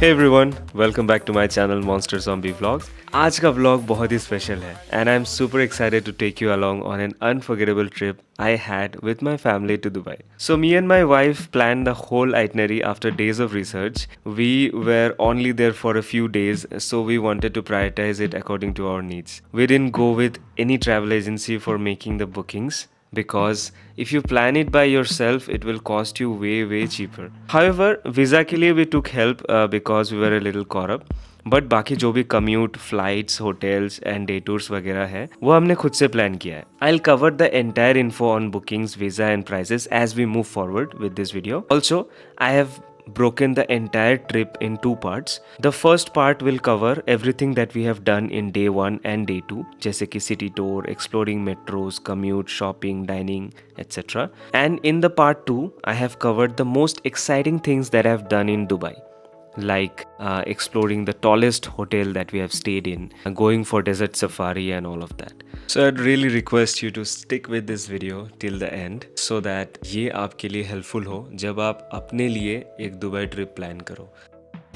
Hey everyone, welcome back to my channel Monster Zombie Vlogs. आज का vlog बहुत ही special है and I'm super excited to take you along on an unforgettable trip I had with my family to Dubai. So me and my wife planned the whole itinerary after days of research. We were only there for a few days, so we wanted to prioritize it according to our needs. We didn't go with any travel agency for making the bookings, because if you plan it by yourself it will cost you way cheaper. However, visa के लिए we took help because we were a little caught up. But बाकी जो भी commute, flights, hotels and day tours वगैरह है वो हमने खुद से प्लान किया है. I will cover the entire info on bookings, visa and prices as we move forward with this video. Also I have broken the entire trip in two parts. The first part will cover everything that we have done in day 1 and day 2, जैसे कि city tour, exploring metros, commute, shopping, dining, etc. And in the part 2, I have covered the most exciting things that I have done in Dubai, like exploring the tallest hotel that we have stayed in, going for desert safari and all of that. So I'd really request you to stick with this video till the end so that ये आपके लिए helpful हो जब आप अपने लिए एक Dubai trip plan करो.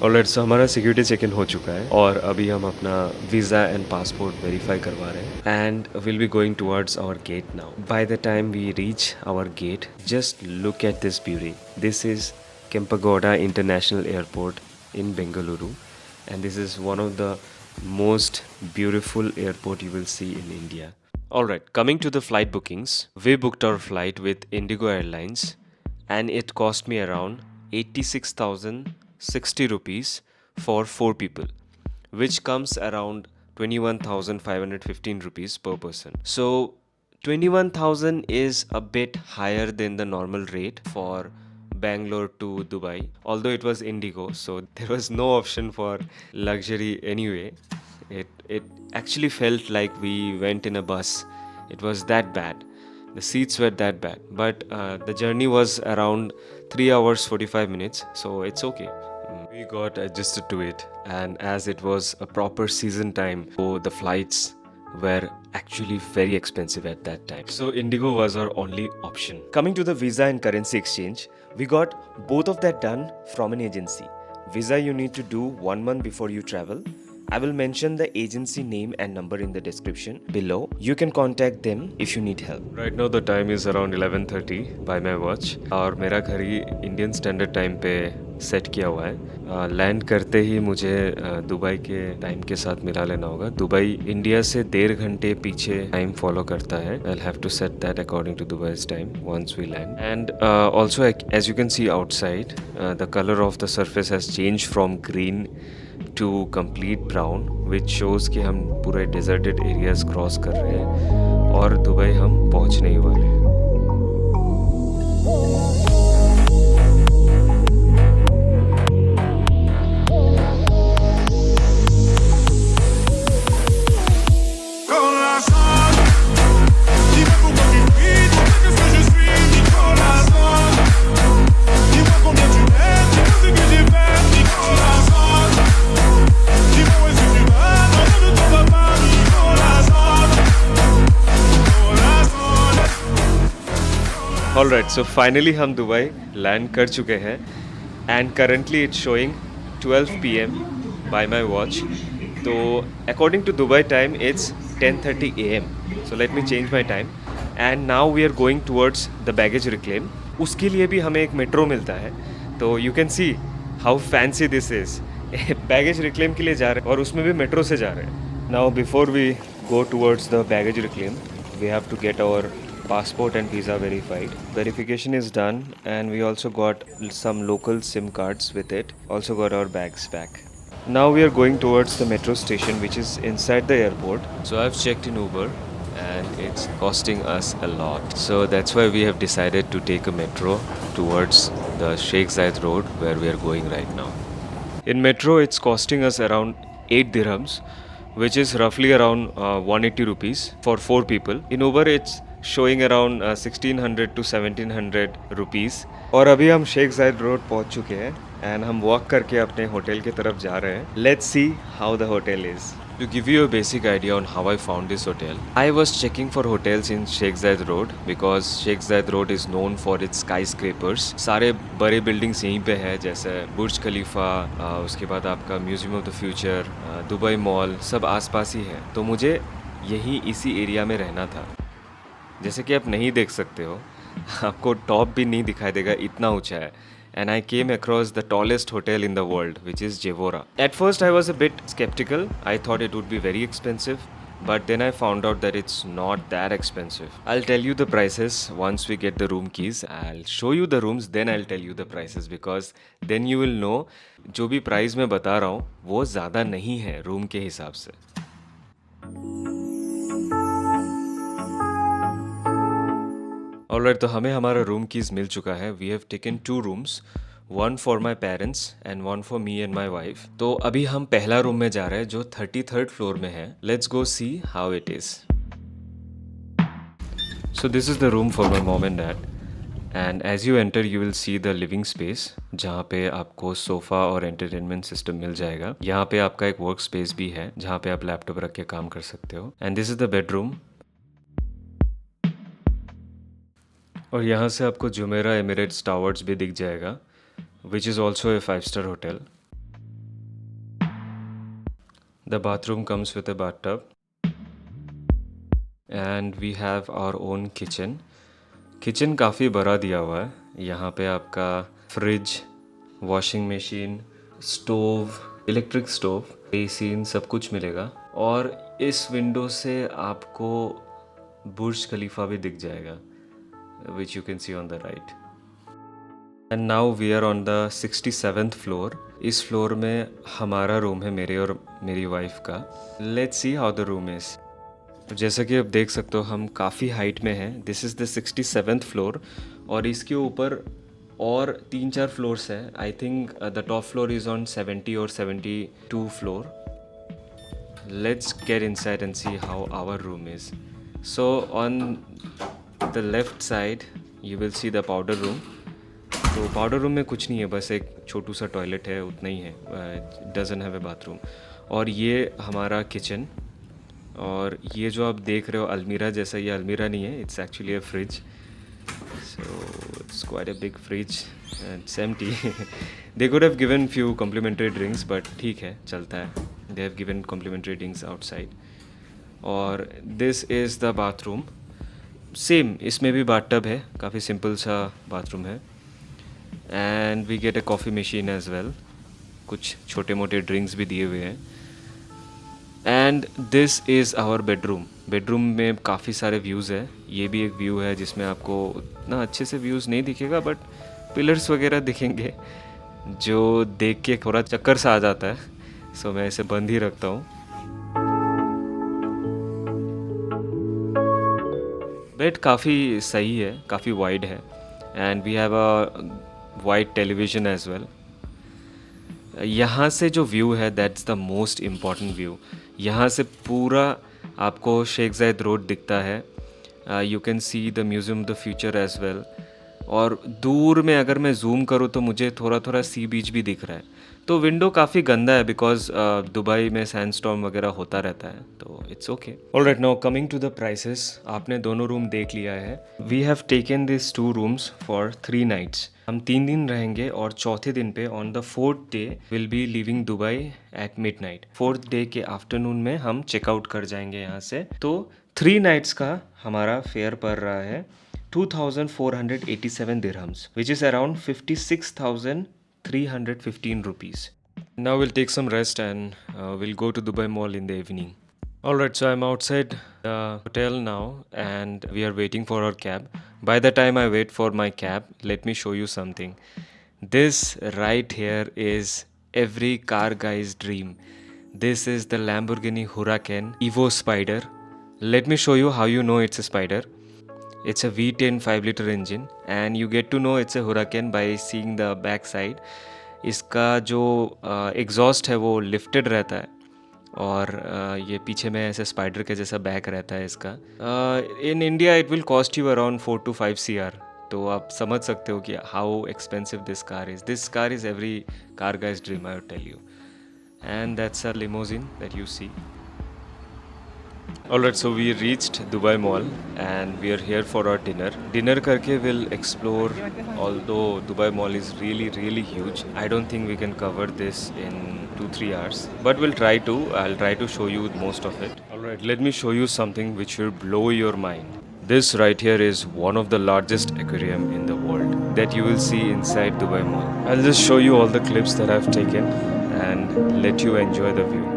ऑलराइट, सो हमारा सिक्योरिटी चेक इन हो चुका है और अभी हम अपना वीज़ा एंड पासपोर्ट वेरीफाई करवा रहे हैं and will be going towards our gate now. By the time we reach our gate, just look at this beauty. This is Kempegowda International Airport in Bengaluru, and this is one of the most beautiful airport you will see in India. Alright, coming to the flight bookings, we booked our flight with Indigo Airlines and it cost me around 86,060 rupees for 4 people, which comes around 21,515 rupees per person. So 21,000 is a bit higher than the normal rate for Bangalore to Dubai, although it was Indigo, so there was no option for luxury anyway. It actually felt like we went in a bus. It was that bad. The seats were that bad, but the journey was around 3 hours 45 minutes, so it's okay. We got adjusted to it, and as it was a proper season time, so the flights were actually very expensive at that time. So Indigo was our only option. Coming to the visa and currency exchange, we got both of that done from an agency. Visa you need to do 1 month before you travel. I will mention the agency name and number in the description below. You can contact them if you need help. Right now the time is around 11:30 by my watch. और मेरा घड़ी Indian Standard Time पे set किया हुआ है. Land करते ही मुझे Dubai के टाइम के साथ मिला लेना होगा. दुबई इंडिया से 1.5 घंटे पीछे टाइम फॉलो करता है. I have to set that according to Dubai's time once we land. And also as you can see outside, the color of the surface has changed from green to complete brown, which shows कि हम पूरे deserted areas cross कर रहे हैं और Dubai हम पहुंचने ही वाले हैं. Alright, so finally हम दुबई लैंड कर चुके हैं and currently it's showing 12 PM by my watch. तो according to Dubai time it's 10:30 AM. So let me change my time and now we are going towards the baggage reclaim. उसके लिए भी हमें एक metro मिलता है, तो you can see how fancy this is. Baggage reclaim के लिए जा रहे हैं और उसमें भी मेट्रो से जा रहे हैं. Now before we go towards the baggage reclaim, we have to get our passport and visa verified. Verification is done and we also got some local SIM cards with it. Also got our bags back. Now we are going towards the metro station which is inside the airport. So I've checked in Uber and it's costing us a lot. So that's why we have decided to take a metro towards the Sheikh Zayed Road where we are going right now. In metro, it's costing us around 8 dirhams, which is roughly around 180 rupees for 4 people. In Uber, it's showing around 1600 to 1700 rupees. और अभी हम Sheikh Zayed road पहुंच चुके हैं and हम walk करके अपने hotel की तरफ जा रहे हैं. Let's see how the hotel is. To give you a basic idea on how I found this hotel, I was checking for hotels in Sheikh Zayed Road because Sheikh Zayed Road is known for its skyscrapers. सारे बड़े buildings यहीं पे है जैसे बुर्ज खलीफा, उसके बाद आपका museum of the future, Dubai mall, सब आसपास ही है. तो मुझे यहीं इसी एरिया में रहना था. जैसे कि आप नहीं देख सकते हो, आपको टॉप भी नहीं दिखाई देगा, इतना ऊंचा है. And I came across the tallest hotel in the world, which is Jevora. At first I was a bit skeptical. I thought it would be very expensive, but then I found out that it's not that expensive. I'll tell you the prices once we get the room keys. I'll show you the rooms, then I'll tell you the prices because then you will know जो भी price मैं बता रहा हूँ वो ज़्यादा नहीं है रूम के हिसाब से. ऑलराइट, तो हमें हमारा रूम कीज मिल चुका है. We have taken 2 rooms, one for my parents and one for me and my wife. तो अभी हम पहला रूम में जा रहे हैं जो 33rd फ्लोर में है. Let's go see how it is. So this is the room for my mom and dad and as you enter you will see the living space जहाँ पे आपको सोफ़ा और एंटरटेनमेंट सिस्टम मिल जाएगा. यहाँ पे आपका एक वर्क स्पेस भी है जहाँ पे आप लैपटॉप रख के काम कर सकते हो. And this is the bedroom. और यहाँ से आपको जुमेरा एमिरेट्स टावर्स भी दिख जाएगा, which is also a 5-star hotel. The bathroom comes with a bathtub and we have our own kitchen. Kitchen काफ़ी बड़ा दिया हुआ है. यहाँ पे आपका fridge, washing machine, stove, electric stove, basin सब कुछ मिलेगा. और इस विंडो से आपको बुर्ज खलीफा भी दिख जाएगा, which you can see on the right. And now we are on the 67th floor. इस फ्लोर में हमारा रूम है, मेरे और मेरी वाइफ का. Let's see how the room is. तो जैसा कि आप देख सकते हो हम काफ़ी हाइट में हैं. This is the 67th floor और इसके ऊपर और 3-4 फ्लोर्स हैं. I think the top floor is on 70 और 72 floor. Let's get inside and see how our room is. So on the left side you will see the powder room. तो powder room में कुछ नहीं है, बस एक छोटू सा टॉयलेट है, उतना ही है. Doesn't have a bathroom. और ये हमारा किचन. और ये जो आप देख रहे हो अलमीरा जैसा, ये अलमीरा नहीं है, it's actually a fridge. So it's quite a big fridge and it's empty. They could have given few complimentary drinks but ठीक है, चलता है. They have given complimentary drinks outside. और this is the bathroom. Same इसमें भी bathtub है, काफ़ी simple सा बाथरूम है. And we get a coffee machine as well. कुछ छोटे मोटे ड्रिंक्स भी दिए हुए हैं. And this is our bedroom. Bedroom में काफ़ी सारे व्यूज़ है. ये भी एक व्यू है जिसमें आपको उतना अच्छे से व्यूज़ नहीं दिखेगा बट पिलर्स वगैरह दिखेंगे जो देख के थोड़ा चक्कर सा आ जाता है. सो मैं इसे बंद ही रखता हूँ. बेड काफ़ी सही है, काफ़ी वाइड है. And we have a wide television as well. यहाँ से जो व्यू है that's the most important view. यहाँ से पूरा आपको शेख जायद रोड दिखता है. You can see the museum of the future as well. और दूर में अगर मैं जूम करूँ तो मुझे थोड़ा थोड़ा सी बीच भी दिख रहा है. तो विंडो काफ़ी गंदा है बिकॉज दुबई में सैंडस्टॉर्म वगैरह होता रहता है, तो it's okay. Alright, now coming to the prices. आपने दोनों रूम देख लिया है. We have taken this 2 rooms for 3 nights. हम 3 दिन रहेंगे और चौथे दिन पे on the 4th day will be living Dubai at midnight. 4th day के आफ्टरनून में हम चेकआउट कर जाएंगे यहाँ से. तो 3 नाइट्स का हमारा फेयर पड़ रहा है 2,487 dirhams, which is around 56,315 rupees. Now we'll take some rest and we'll go to Dubai Mall in the evening. Alright, so I'm outside the hotel now and we are waiting for our cab. By the time I wait for my cab, let me show you something. This right here is every car guy's dream. This is the Lamborghini Huracan Evo Spider. Let me show you how you know it's a spider. It's a V10 5 liter engine and you get to know it's a Huracan by seeing the back side. इसका जो exhaust है वो lifted रहता है और ये पीछे में ऐसे स्पाइडर के जैसा बैक रहता है इसका. In India it will cost you around 4 to 5 CR. तो आप समझ सकते हो कि how expensive this car is. This car is every car guy's dream, I would tell you. And that's a limousine that you see. Alright, so we reached Dubai Mall and we are here for our dinner. Dinner karke we'll explore, although Dubai Mall is really huge. I don't think we can cover this in 2-3 hours. But we'll try to. I'll try to show you most of it. Alright, let me show you something which will blow your mind. This right here is one of the largest aquarium in the world that you will see inside Dubai Mall. I'll just show you all the clips that I've taken and let you enjoy the view.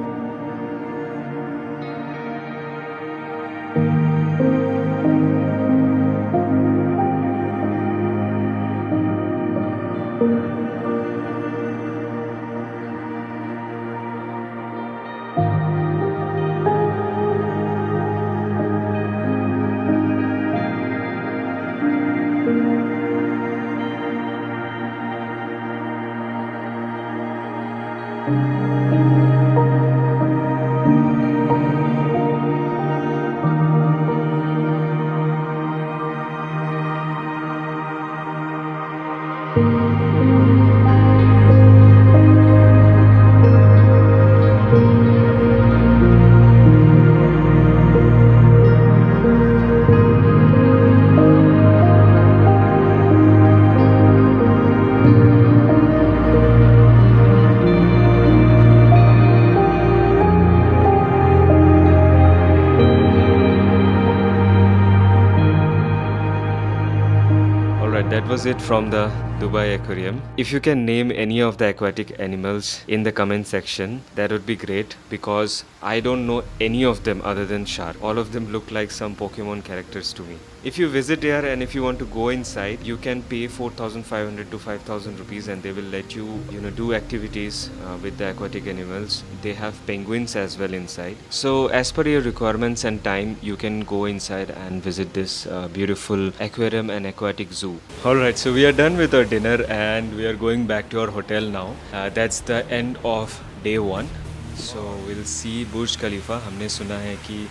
Alright, that was it from the Dubai Aquarium. If you can name any of the aquatic animals in the comment section, that would be great because I don't know any of them other than shark. All of them look like some Pokemon characters to me. If you visit here and if you want to go inside, you can pay 4,500 to 5,000 rupees and they will let you, do activities with the aquatic animals. They have penguins as well inside. So as per your requirements and time, you can go inside and visit this beautiful aquarium and aquatic zoo. Alright, so we are done with our dinner and we are going back to our hotel now. That's the end of day 1. So we'll see Burj Khalifa. हमने सुना है कि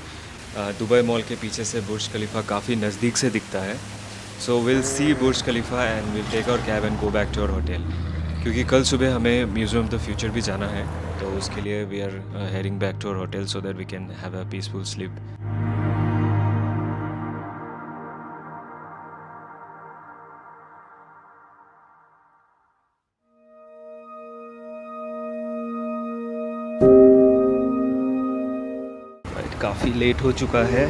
Dubai mall के पीछे से बुर्ज खलीफा काफ़ी नज़दीक से दिखता है. So will see Burj Khalifa and will take our cab and go back to our hotel, क्योंकि कल सुबह हमें म्यूज़ियम ऑफ द फ्यूचर भी जाना है. तो उसके लिए we are heading back to our hotel so that we can have a peaceful sleep. काफ़ी लेट हो चुका है.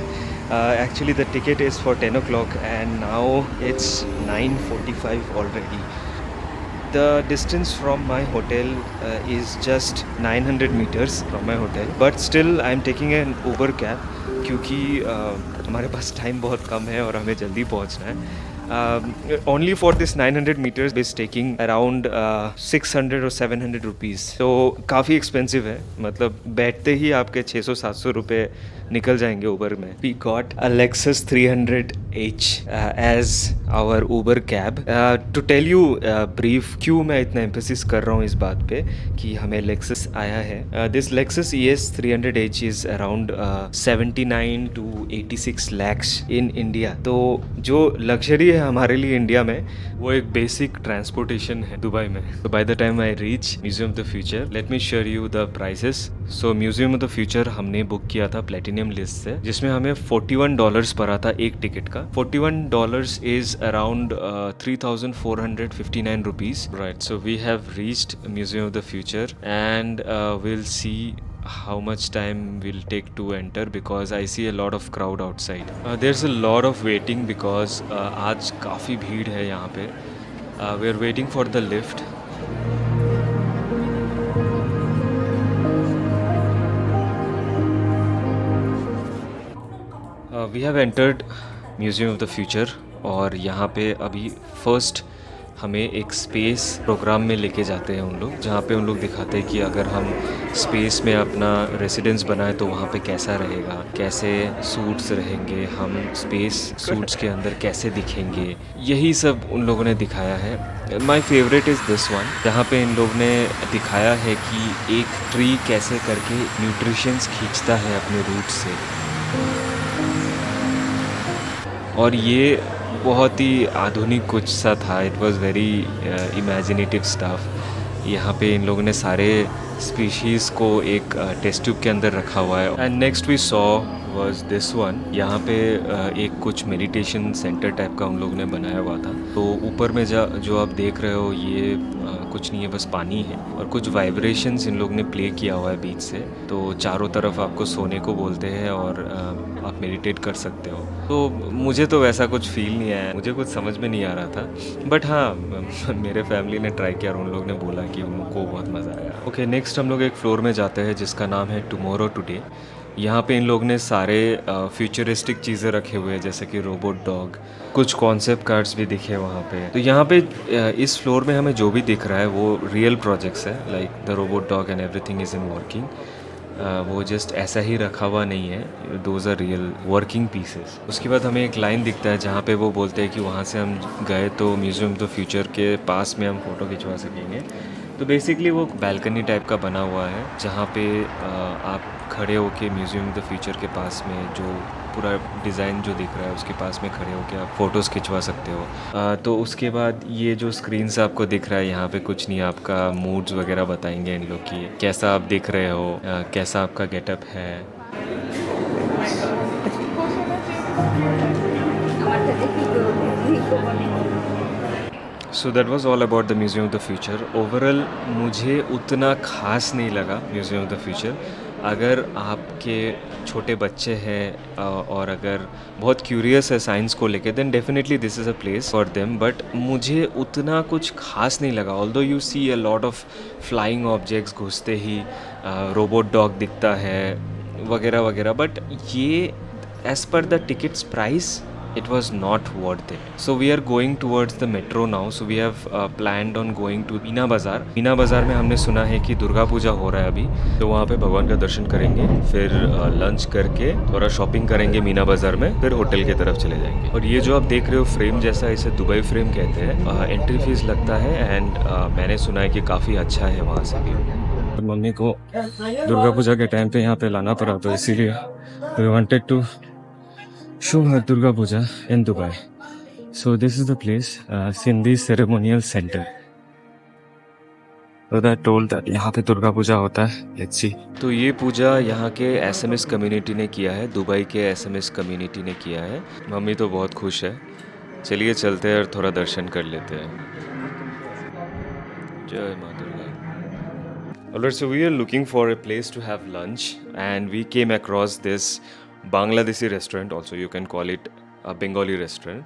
Actually the ticket is for 10 o'clock and now it's 9:45 already. The distance from my hotel is just 900 meters from my hotel, but still I'm taking an Uber cab क्योंकि हमारे पास time बहुत कम है और हमें जल्दी पहुंचना है. Only for this 900 meters is taking around 600 or 700 rupees. तो काफ़ी एक्सपेंसिव है, मतलब बैठते ही आपके 600-700 रुपये निकल जाएंगे उबर में. We got a Lexus 300h as our Uber cab. To tell you brief क्यों मैं इतना एम्फेसिस कर रहा हूँ इस बात पे कि हमें Lexus आया है. This Lexus ES 300h is around 79 to 86 lakhs in India. तो जो लग्जरी है हमारे लिए इंडिया में, वो एक बेसिक ट्रांसपोर्टेशन है दुबई में. तो bye the time I reach museum of the future, let me share you the prices. So museum of the future हमने बुक किया था प्लेटिनियम लिस्ट से, जिसमें हमें $41 पड़ा था एक टिकट का. $41 is around 3,459 rupees. Right, so we have reached Museum of the Future and will see how much time will take to enter because I see a lot of crowd outside. There's a lot of waiting because आज काफ़ी भीड़ है यहाँ पे. We are waiting for the lift. We have entered Museum of the Future और यहाँ पे अभी फर्स्ट हमें एक स्पेस प्रोग्राम में लेके जाते हैं उन लोग, जहाँ पे उन लोग दिखाते हैं कि अगर हम स्पेस में अपना रेसिडेंस बनाए तो वहाँ पे कैसा रहेगा, कैसे सूट्स रहेंगे, हम स्पेस सूट्स के अंदर कैसे दिखेंगे, यही सब उन लोगों ने दिखाया है। My favourite is this one, जहाँ पे इन लोग ने दिखाया है कि एक ट्री कैसे करके न्यूट्रिशंस खींचता है अपने रूट से, और ये बहुत ही आधुनिक कुछ सा था। It was very imaginative stuff. यहाँ पे इन लोगों ने सारे स्पीशीज़ को एक टेस्ट ट्यूब के अंदर रखा हुआ है। And next we saw was this one. यहाँ पे एक कुछ मेडिटेशन सेंटर टाइप का उन लोगों ने बनाया हुआ था। तो ऊपर में जो आप देख रहे हो ये कुछ नहीं है, बस पानी है, और कुछ वाइब्रेशंस इन लोग ने प्ले किया हुआ है बीच से। तो चारों तरफ आपको सोने को बोलते हैं और आप मेडिटेट कर सकते हो। तो मुझे तो वैसा कुछ फील नहीं आया, मुझे कुछ समझ में नहीं आ रहा था, बट हाँ मेरे फैमिली ने ट्राई किया और उन लोग ने बोला कि उनको बहुत मज़ा आया। ओके, नेक्स्ट हम लोग एक फ्लोर में जाते हैं जिसका नाम है टुमारो टुडे। यहाँ पे इन लोग ने सारे फ्यूचरिस्टिक चीज़ें रखे हुए हैं, जैसे कि रोबोट डॉग, कुछ कॉन्सेप्ट कार्ड्स भी दिखे वहाँ पे। तो यहाँ पे इस फ्लोर में हमें जो भी दिख रहा है वो रियल प्रोजेक्ट्स है, like the robot dog and everything is in working. वो जस्ट ऐसा ही रखा हुआ नहीं है, those are real working pieces. उसके बाद हमें एक लाइन दिखता है जहाँ पे वो बोलते हैं कि वहाँ से हम गए तो म्यूज़ियम ऑफ द फ्यूचर के पास में हम फ़ोटो खिंचवा सकेंगे। तो बेसिकली वो बैल्कनी टाइप का बना हुआ है जहाँ पे आप खड़े होके म्यूज़ियम ऑफ द फ्यूचर के पास में जो पूरा डिज़ाइन जो दिख रहा है उसके पास में खड़े होके आप फ़ोटोज़ खिंचवा सकते हो। तो उसके बाद ये जो स्क्रीन से आपको दिख रहा है यहाँ पे कुछ नहीं, आपका मूड्स वगैरह बताएंगे इन लोग की, कैसा आप दिख रहे हो, कैसा आपका गेटअप है। So that was all about the museum of the future. Overall मुझे उतना खास नहीं लगा म्यूज़ियम ऑफ द फ्यूचर। अगर आपके छोटे बच्चे हैं और अगर बहुत क्यूरियस है साइंस को लेके, then definitely this is a place for them, but मुझे उतना कुछ खास नहीं लगा। Although you see a lot of flying objects, घुसते ही रोबोट डॉग दिखता है वगैरह वगैरह, बट ये as per the tickets price it was not worth it. So we are going towards the metro now. So we have planned on going to Meena बाज़ार। मीना बाज़ार में हमने सुना है कि दुर्गा पूजा हो रहा है अभी, तो वहाँ पे भगवान का दर्शन करेंगे, फिर लंच करके थोड़ा शॉपिंग करेंगे मीना बाज़ार में, फिर होटल की तरफ चले जाएंगे। और ये जो आप देख रहे हो फ्रेम जैसा, इसे दुबई फ्रेम कहते हैं। एंट्री फीस लगता है एंड मैंने सुना है कि काफ़ी अच्छा है वहाँ से भी। मम्मी को दुर्गा पूजा के टाइम पे यहाँ पे लाना पड़ा, तो इसीलिए we wanted to show her Durga Puja in Dubai. So this is the place, Sindhi Ceremonial Center. So that told that यहाँ पे दुर्गा पूजा होता है। Let's see. तो ये पूजा यहाँ के SMS कम्युनिटी ने किया है, दुबई के SMS कम्युनिटी ने किया है। मम्मी तो बहुत खुश है। चलिए चलते हैं और थोड़ा दर्शन कर लेते हैं। जय माँ Durga. Alright, so we are looking for a place to have lunch and we came across this Bangladeshi restaurant, also you can call it a Bengali restaurant.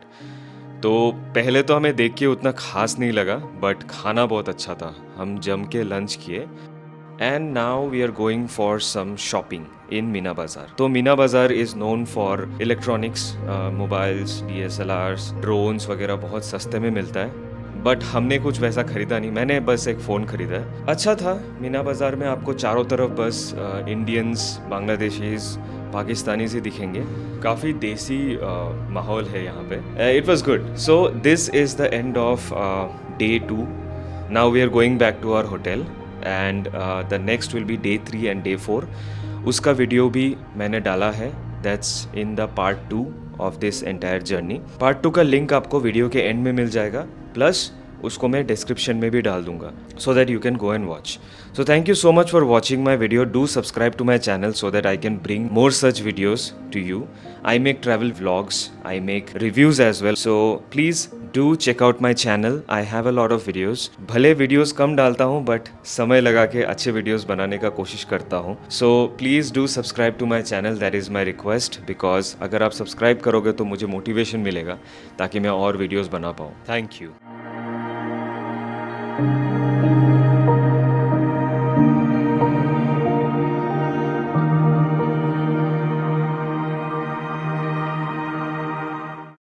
तो पहले तो हमें देख के उतना खास नहीं लगा, बट खाना बहुत अच्छा था। हम जम के लंच किए and now we are going for some shopping in Meena Bazaar. तो Meena Bazaar is known for electronics, mobiles, DSLRs, drones वगैरह बहुत सस्ते में मिलता है, बट हमने कुछ वैसा ख़रीदा नहीं। मैंने बस एक फ़ोन ख़रीदा है। अच्छा था। मीना बाज़ार में आपको चारों तरफ बस इंडियंस, बांग्लादेशीज़, पाकिस्तानी से दिखेंगे। काफ़ी देसी माहौल है यहाँ पे। It was good. So this is the end of day 2। Now we are going back to our hotel and the next will be day 3 and day 4। उसका वीडियो भी मैंने डाला है, that's in the part 2 of this entire journey. Part 2 का link आपको video के and में मिल जाएगा, प्लस उसको मैं डिस्क्रिप्शन में भी डाल दूंगा, so that you can go and watch. So thank you so much for watching my video. Do subscribe to my channel so that I can bring more such videos to you. I make travel vlogs, I make reviews as well. So please do check out my channel. I have a lot of videos. भले videos कम डालता हूँ, but समय लगा के अच्छे videos बनाने का कोशिश करता हूँ। So please do subscribe to my channel. That is my request, because अगर आप subscribe करोगे तो मुझे motivation मिलेगा ताकि मैं और videos बना पाऊँ। Thank you.